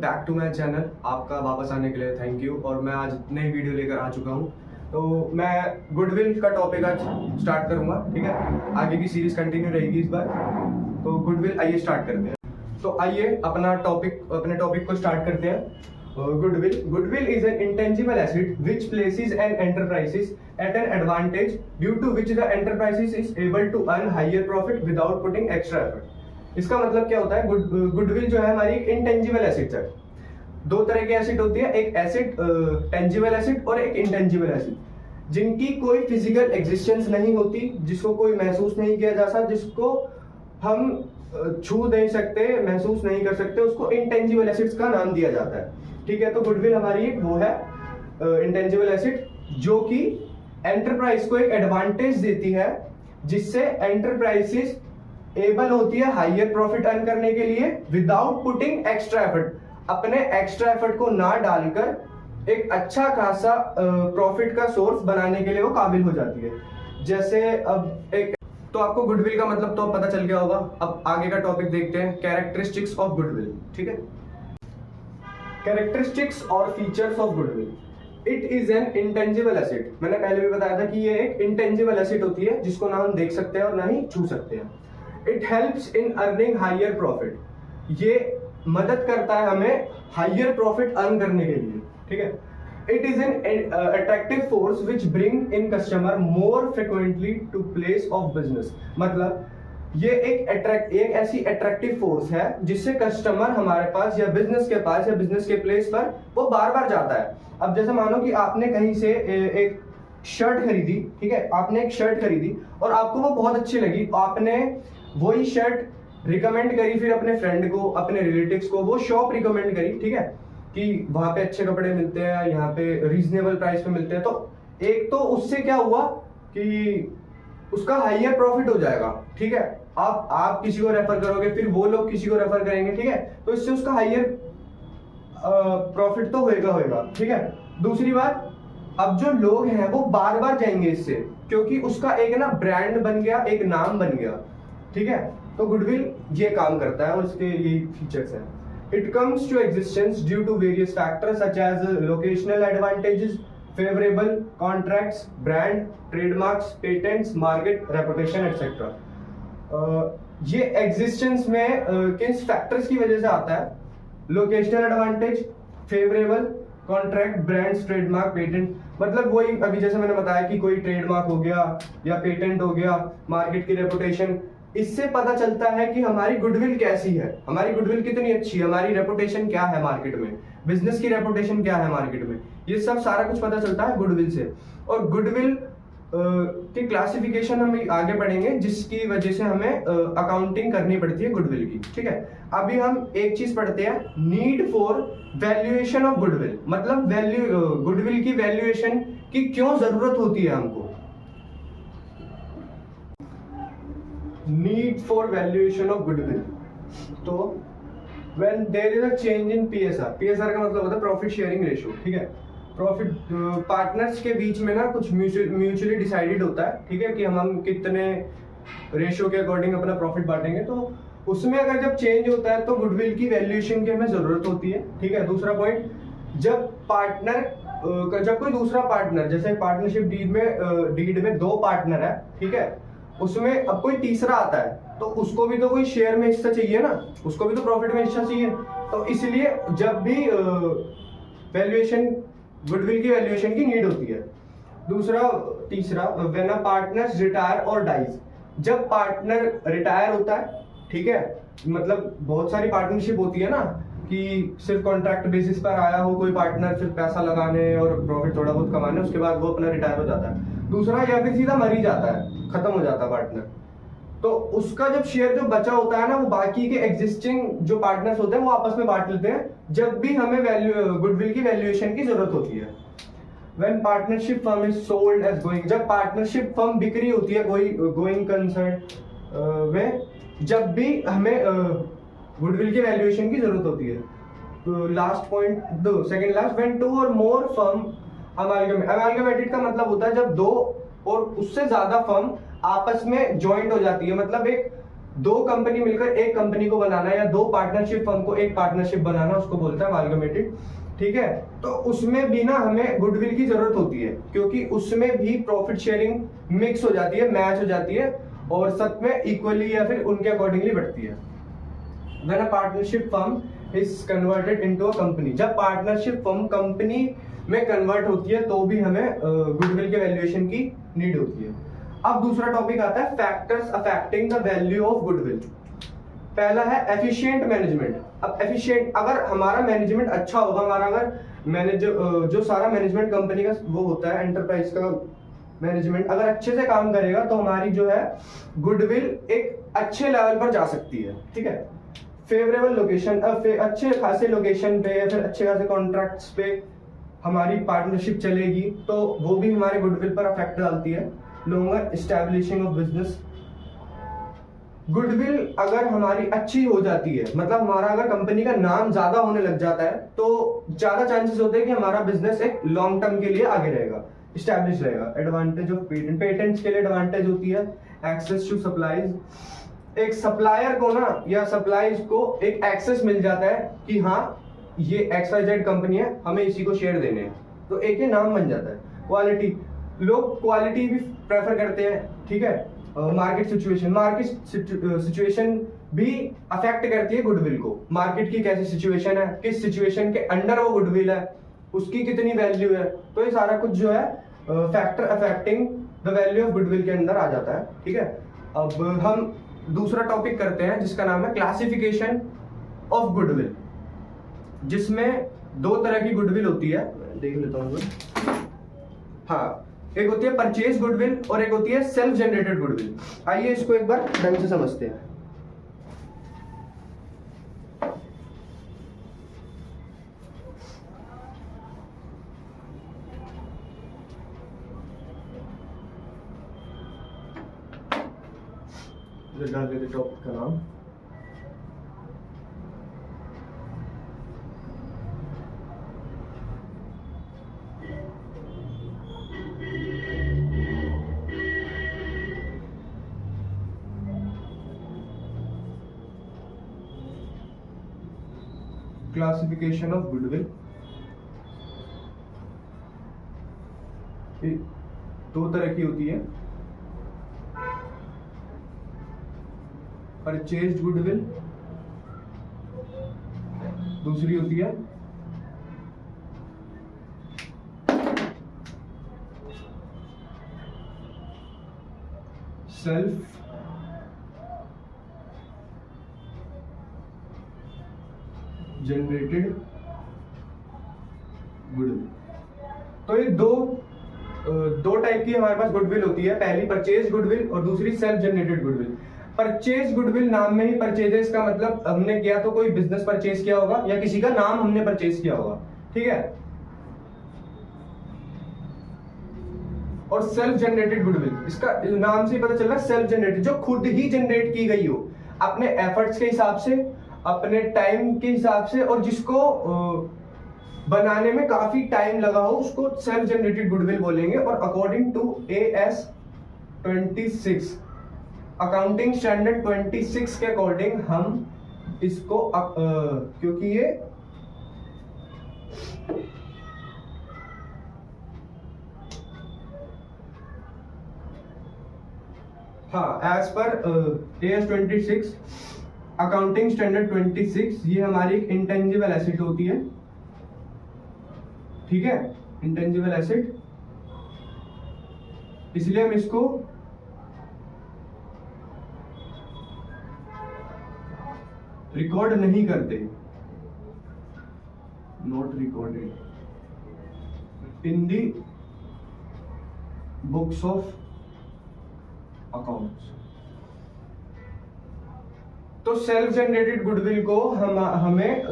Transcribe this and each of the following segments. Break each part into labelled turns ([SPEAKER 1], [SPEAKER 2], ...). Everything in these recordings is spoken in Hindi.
[SPEAKER 1] Back to my channel. आपका वापस आने के लिए थैंक यू। और मैं आज नई वीडियो लेकर आ चुका हूँ। तो मैं गुडविल का टॉपिक आज स्टार्ट करूँगा, ठीक है। आगे की सीरीज कंटिन्यू रहेगी इस बार। तो गुडविल आइए स्टार्ट करते हैं। तो आइए अपने टॉपिक को स्टार्ट करते हैं। Goodwill is an intangible asset which places an enterprises at an advantage due to which the enterprises is able to earn higher profit without putting extra effort. इसका मतलब क्या होता है? गुडविल जो है हमारी इंटेंजिबल एसेट है। दो तरह की एसेट होती है, एक एसेट टेंजिबल एसेट और एक इंटेंजिबल एसेट, जिनकी कोई फिजिकल एग्जिस्टेंस नहीं होती, जिसको कोई महसूस नहीं किया जा सकता, जिसको हम छू नहीं सकते, महसूस नहीं कर सकते, उसको इंटेंजिबल एसेट्स का नाम दिया जाता है, ठीक है। तो गुडविल हमारी एक वो है इंटेंजिबल एसेट जो कि एंटरप्राइज को एक एडवांटेज देती है, जिससे एंटरप्राइजेस एबल होती है हायर प्रॉफिट अर्न करने के लिए विदाउट पुटिंग एक्स्ट्रा एफर्ट। अपने एक्स्ट्रा एफर्ट को ना डालकर एक अच्छा खासा प्रॉफिट का सोर्स बनाने के लिए वो काबिल हो जाती है। जैसे अब एक तो आपको गुडविल का मतलब तो पता चल गया होगा। अब आगे का टॉपिक देखते हैं, कैरेक्टरिस्टिक्स ऑफ गुडविल, ठीक है। कैरेक्टरिस्टिक्स और features of goodwill. It is N intangible asset. मैंने पहले भी बताया था कि ये एक इंटेंजिबल एसेट होती है, जिसको ना हम देख सकते हैं और ना ही छू सकते हैं। It helps in earning higher profit. ये मदद करता है हमें हायर प्रॉफिट अर्न करने के लिए, ठीक है। It is an attractive force which bring in customer more frequently to place of business. मतलब ये एक ऐसी अट्रैक्टिव फोर्स है जिससे कस्टमर हमारे पास या बिजनेस के पास या बिजनेस के प्लेस पर वो बार बार जाता है। अब जैसे मानो कि आपने कहीं से एक शर्ट खरीदी, ठीक है। आपने एक शर्ट खरीदी और आपको वो बहुत अच्छी लगी, आपने वही शर्ट रिकमेंड करी फिर अपने फ्रेंड को, अपने रिलेटिव्स को, वो शॉप रिकमेंड करी, ठीक है, कि वहां पे अच्छे कपड़े मिलते हैं, यहाँ पे रीजनेबल प्राइस पे मिलते हैं। तो एक तो उससे क्या हुआ कि उसका हायर प्रॉफिट हो जाएगा, ठीक है। आप किसी को रेफर करोगे, फिर वो लोग किसी को रेफर करेंगे, ठीक है। तो इससे उसका हायर प्रॉफिट तो होएगा, ठीक है। दूसरी बात, अब जो लोग हैं वो बार बार जाएंगे इससे, क्योंकि उसका एक ना ब्रांड बन गया, एक नाम बन गया, ठीक है। तो गुडविल ये काम करता है और उसके ये फीचर्स हैं। It comes to existence due to various factors such as locational advantages, favourable contracts, brand, trademarks, patents, market reputation etcetera. ये एग्जिस्टेंस में किस फैक्टर्स की वजह से आता है? Locational advantage, favourable contract, brands, trademark, patent. मतलब वही अभी जैसे मैंने बताया कि कोई ट्रेडमार्क हो गया या पेटेंट हो गया, मार्केट की रेपुटेशन। इससे पता चलता है कि हमारी गुडविल कैसी है, हमारी गुडविल कितनी अच्छी है, हमारी रेपुटेशन क्या है मार्केट में, बिजनेस की रेपुटेशन क्या है मार्केट में। ये सब सारा कुछ पता चलता है गुडविल से। और गुडविल की क्लासिफिकेशन हम आगे पढ़ेंगे, जिसकी वजह से हमें अकाउंटिंग करनी पड़ती है गुडविल की, ठीक है। अभी हम एक चीज पढ़ते हैं, need for valuation of goodwill. मतलब गुडविल की वैल्यूएशन की क्यों जरूरत होती है हमको। Need for valuation of goodwill. तो when there is a change in PSR, PSR का मतलब होता है प्रॉफिट शेयरिंग रेशियो, ठीक है। प्रॉफिट पार्टनर्स के बीच में ना कुछ म्यूचुअली डिसाइडेड होता है, ठीक है, कि हम कितने रेशियो के अकॉर्डिंग अपना प्रॉफिट बांटेंगे। तो उसमें अगर जब चेंज होता है तो गुडविल की वैल्यूएशन की हमें जरूरत होती है, ठीक है। दूसरा पॉइंट, जब कोई दूसरा पार्टनर, जैसे पार्टनरशिप डीड में दो पार्टनर है, ठीक है, उसमें अब कोई तीसरा आता है तो उसको भी तो कोई शेयर में हिस्सा चाहिए ना, उसको भी तो प्रॉफिट में हिस्सा चाहिए। तो इसलिए जब भी वैल्यूएशन, गुडविल की वैल्यूएशन की नीड होती है। तीसरा, व्हेन अ पार्टनर रिटायर और डाइज। जब पार्टनर रिटायर होता है, ठीक है, मतलब बहुत सारी पार्टनरशिप होती है ना कि सिर्फ कॉन्ट्रैक्ट बेसिस पर आया हो कोई पार्टनर, सिर्फ पैसा लगाने और प्रॉफिट थोड़ा बहुत कमाने, उसके बाद वो अपना रिटायर हो जाता है। दूसरा, या फिर सीधा मर ही जाता है, खत्म हो जाता है पार्टनर। तो उसका जब शेयर जो बचा होता है ना, वो बाकी के एग्जिस्टिंग जो पार्टनर्स होते हैं वो आपस में बांट लेते हैं, जब भी हमें गुडविल की वैल्यूएशन की जरूरत होती है। When partnership firm is sold as going, जब पार्टनरशिप फर्म बिक्री होती है गोइंग कंसर्न में, जब भी हमें गुडविल की वैल्यूएशन की जरूरत होती है। तो last point, second last, when two और मोर फर्म अमालगमेटेड का मतलब होता है जब दो और उससे ज्यादा फर्म आपस में ज्वाइंट हो जाती है। मतलब एक दो कंपनी मिलकर एक कंपनी को बनाना या दो पार्टनरशिप फर्म को एक पार्टनरशिप बनाना, उसको बोलता है अमालगमेटेड। ठीक है, तो उसमें भी ना हमें गुडविल की जरूरत होती है, क्योंकि उसमें भी प्रॉफिट शेयरिंग मिक्स हो जाती है, मैच हो जाती है और सब में इक्वली या फिर उनके अकॉर्डिंगली बढ़ती है। When a partnership firm is converted into a company, जब पार्टनरशिप फर्म कंपनी में कन्वर्ट होती है तो भी हमें गुडविल के वैल्यूएशन की नीड होती है। अब दूसरा टॉपिक आता है factors affecting the value of goodwill. पहला है एफिशिएंट मैनेजमेंट। अब एफिशिएंट, अगर हमारा मैनेजमेंट अच्छा होगा, हमारा अगर मैनेजर जो सारा मैनेजमेंट कंपनी का वो होता है, एंटरप्राइज का मैनेजमेंट अगर अच्छे से काम करेगा तो हमारी जो है गुडविल एक अच्छे लेवल पर जा सकती है। ठीक है, फेवरेबल लोकेशन, अच्छे खासे लोकेशन पे या फिर अच्छे खासे कॉन्ट्रैक्ट्स पे हमारी पार्टनरशिप चलेगी तो वो भी हमारे गुडविल पर अफेक्ट डालती है। Longer establishing of business, goodwill अगर हमारी अच्छी हो जाती है, मतलब हमारा अगर कंपनी का नाम ज्यादा होने लग जाता है तो ज्यादा चांसेस होते हैं कि हमारा बिजनेस एक लॉन्ग टर्म के लिए आगे रहेगा, स्टैब्लिश रहेगा। एडवांटेज ऑफ पेटेंट, पेटेंट्स के लिए एडवांटेज होती है एक्सेस टू सप्लाईज। एक सप्लायर को ना या सप्लाईज को एक एक्सेस मिल जाता है कि हाँ ये XYZ कंपनी है, हमें इसी को शेयर देने हैं, तो एक ही नाम बन जाता है। क्वालिटी, लोग क्वालिटी भी प्रेफर करते हैं। ठीक है, मार्केट सिचुएशन भी अफेक्ट करती है गुडविल को। मार्केट की कैसी सिचुएशन है, किस सिचुएशन के अंडर वो गुडविल है, उसकी कितनी वैल्यू है, तो ये सारा कुछ जो है factor affecting the value of goodwill के अंदर आ जाता है। ठीक है, अब हम दूसरा टॉपिक करते हैं जिसका नाम है क्लासिफिकेशन ऑफ गुडविल, जिसमें दो तरह की गुडविल होती है। देख लेता हूँ। हाँ, एक होती है परचेज गुडविल और एक होती है सेल्फ जनरेटेड गुडविल। आइए इसको एक बार ढंग से समझते हैं। डाल देते टॉपिक का नाम। Classification of goodwill. दो तरह की होती है, परचेज्ड गुडविल, दूसरी होती है सेल्फ जनरेटेड गुडविल। तो ये दो टाइप की हमारे पास गुडविल होती है, पहली परचेज गुडविल और दूसरी self generated goodwill. Purchase goodwill, नाम में ही परचेजेस का मतलब हमने किया तो कोई बिजनेस परचेज किया होगा या किसी का नाम हमने परचेज किया होगा। ठीक है, और सेल्फ जनरेटेड गुडविल, इसका नाम से ही पता चल रहा है सेल्फ जनरेटेड, जो खुद ही जनरेट की गई हो अपने एफर्ट्स के हिसाब से, अपने टाइम के हिसाब से, और जिसको बनाने में काफी टाइम लगा हो उसको सेल्फ जनरेटेड गुडविल बोलेंगे। और according to AS 26 accounting standard 26 के अकॉर्डिंग हम इसको क्योंकि ये हाँ as per AS 26 accounting standard 26 ये हमारी एक इंटेंजिबल एसेट होती है। ठीक है, इंटेंजिबल एसेट, इसलिए हम इसको रिकॉर्ड नहीं करते, not recorded in the books of accounts. तो सेल्फ जनरेटेड गुडविल को हमें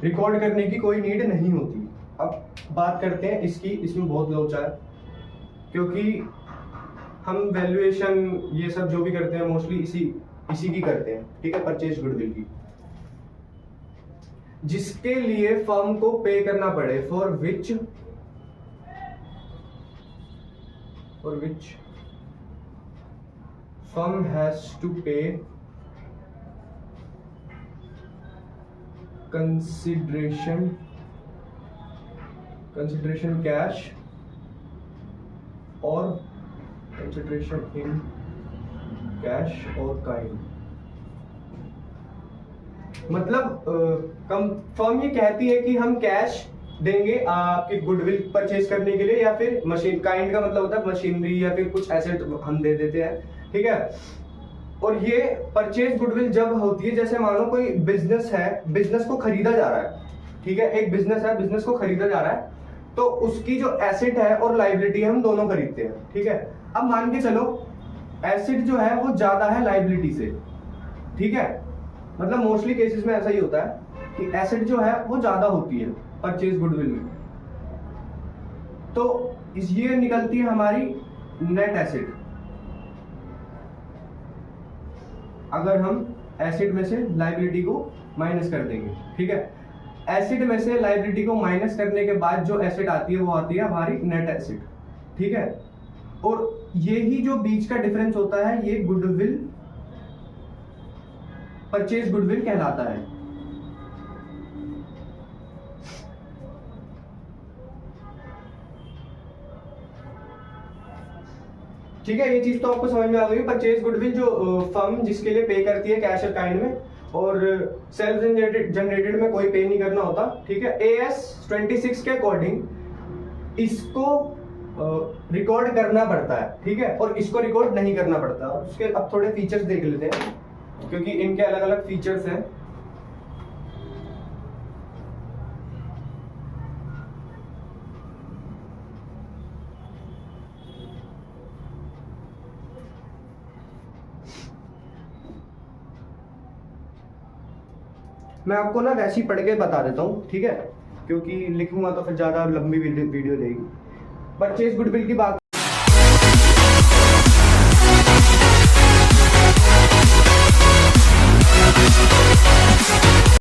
[SPEAKER 1] रिकॉर्ड करने की कोई नीड नहीं होती। अब बात करते हैं इसकी, इसमें बहुत लोचा है क्योंकि हम वैल्यूएशन ये सब जो भी करते हैं मोस्टली इसी की करते हैं। ठीक है, परचेज गुडविल की, जिसके लिए फर्म को पे करना पड़े, for which firm has to pay consideration cash और कंसिडरेशन इन कैश और काइंड। मतलब फर्म ये कहती है कि हम कैश देंगे आपकी गुडविल परचेज करने के लिए, या फिर मशीन, काइंड का मतलब होता है मशीनरी या फिर कुछ एसेट हम दे देते हैं, ठीक है। और ये परचेज गुडविल जब होती है, जैसे मानो कोई बिजनेस है, बिजनेस को खरीदा जा रहा है, ठीक है, एक बिजनेस है, बिजनेस को खरीदा जा रहा है, तो उसकी जो एसेट है और लाइबिलिटी है हम दोनों खरीदते हैं, ठीक है। अब मान के चलो एसेट जो है वो ज्यादा है लाइबिलिटी से, ठीक है, मतलब मोस्टली केसेस में ऐसा ही होता है कि एसेट जो है वो ज्यादा होती है परचेज गुडविल में, तो ये निकलती है हमारी नेट एसेट। अगर हम एसेट में से लाइबिलिटी को माइनस कर देंगे, ठीक है, एसेट में से लाइबिलिटी को माइनस करने के बाद जो एसेट आती है वो आती है हमारी नेट एसेट, ठीक है। और ये ही जो बीच का डिफरेंस होता है ये गुडविल, परचेज गुडविल कहलाता है। ठीक है, ये चीज तो आपको समझ में आ गई। परचेज गुडविल जो फर्म जिसके लिए पे करती है कैश और काइंड में, और सेल्फ जनरेटेड में कोई पे नहीं करना होता, ठीक है। AS 26 के अकॉर्डिंग इसको रिकॉर्ड करना पड़ता है, ठीक है, और इसको रिकॉर्ड नहीं करना पड़ता। उसके अब थोड़े फीचर्स देख लेते हैं, क्योंकि इनके अलग अलग फीचर्स हैं। मैं आपको ना वैसे ही पढ़ के बता देता हूँ, ठीक है, क्योंकि लिखूंगा तो फिर ज्यादा लंबी वीडियो रहेगी। परचेज गुडविल की बात